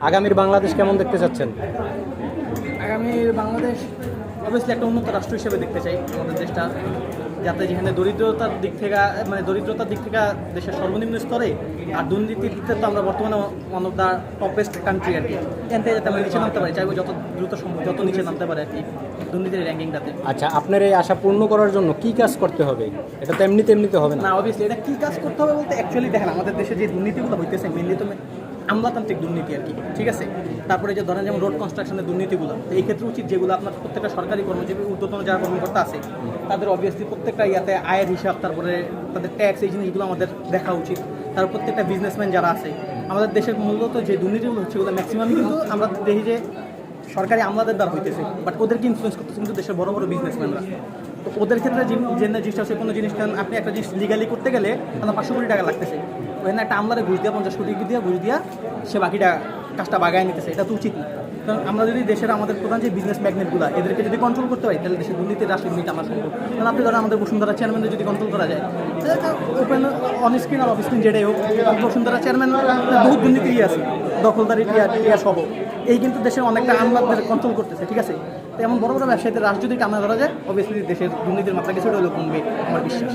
আগামীর বাংলাদেশ কেমন দেখতে চাচ্ছেন? আগামীর বাংলাদেশ অবভিয়াসলি একটা উন্নত রাষ্ট্র হিসেবে দেখতে চাই আমাদের দেশটা, যাতে যেখানে দরিদ্রতার দিক থেকে দেশের সর্বনিম্ন স্তরে, আর দুর্নীতির দিক থেকে তো আমরা বর্তমানে one of the toppest country আর কি। এখান থেকে যাতে আমরা নিচে নামতে পারি, চাইবো যত দ্রুত সম্ভব যত নিচে নামতে পারে আর কি দুর্নীতির র্যাঙ্কিংটাতে। আচ্ছা, আপনার এই আশা পূর্ণ করার জন্য কি কাজ করতে হবে? এটা তো এমনিতে হবে না। না, অবভিয়াসলি এটা কী কাজ করতে হবে বলতে অ্যাকচুয়ালি দেখেন আমাদের দেশে যে দুর্নীতিগুলো হইতেছে মেনলি তো আমলাতান্ত্রিক দুর্নীতি আর কি, ঠিক আছে। তারপরে যে ধরেন যেমন রোড কনস্ট্রাকশনের দুর্নীতিগুলো, তো এই ক্ষেত্রে উচিত যেগুলো আপনার প্রত্যেকটা সরকারি কর্মজীবী ঊর্ধ্বতন যারা কর্মকর্তা আছে তাদের অবভিয়াসলি প্রত্যেকটা ইয়াতে আয়ের হিসাব, তারপরে তাদের ট্যাক্স, এই জিনিসগুলো আমাদের দেখা উচিত। তারপর প্রত্যেকটা বিজনেসম্যান যারা আছে আমাদের দেশের মূলত যে দুর্নীতিগুলো হচ্ছে ওগুলো ম্যাক্সিমামই কিন্তু আমরা দেখি যে সরকারি আমলাদের দ্বারা হইতেছে, বাট ওদেরকে ইনফ্লুয়েন্স করতেছে কিন্তু দেশের বড় বড় বিজনেসম্যানরা। তো ওদের ক্ষেত্রে যে জিনিসটা হচ্ছে কোনো জিনিস আপনি একটা জিনিস লিগালি করতে গেলে আপনার 500 কোটি টাকা লাগতেছে, ওখানে একটা আমলারে ঘুষ দিয়া 50 কোটি দিয়ে ঘুষ দিয়া সে বাকিটা কাজটা বাগায় নিতেছে, এটা তো উচিত না। কারণ আমরা যদি দেশের আমাদের প্রধান যে বিজনেস ম্যাগনেটগুলো এদেরকে যদি কন্ট্রোল করতে পারি তাহলে দেশের দুর্নীতির রাষ্ট্র দুর্নীতি আমার সম্ভব। কারণ আপনি ধরেন আমাদের বসুন্ধরা চেয়ারম্যানদের যদি কন্ট্রোল করা যায়, ওপেন অন স্ক্রিন আর অফ স্ক্রিন যেটাই হোক, বসুন্ধরা চেয়ারম্যান বহু দুর্নীতি আছে, দখলদারি টিয়া সহ, এই কিন্তু দেশের অনেকটা আমলাদের কন্ট্রোল করতেছে, ঠিক আছে। তো এমন বড় বড় ব্যবসায়ীদের রাষ্ট্র যদি টানা ধরা যায় অবভিয়াসলি দেশের দুর্নীতির মাত্রা কিছুটা হলেও কমবে আমার বিশ্বাস।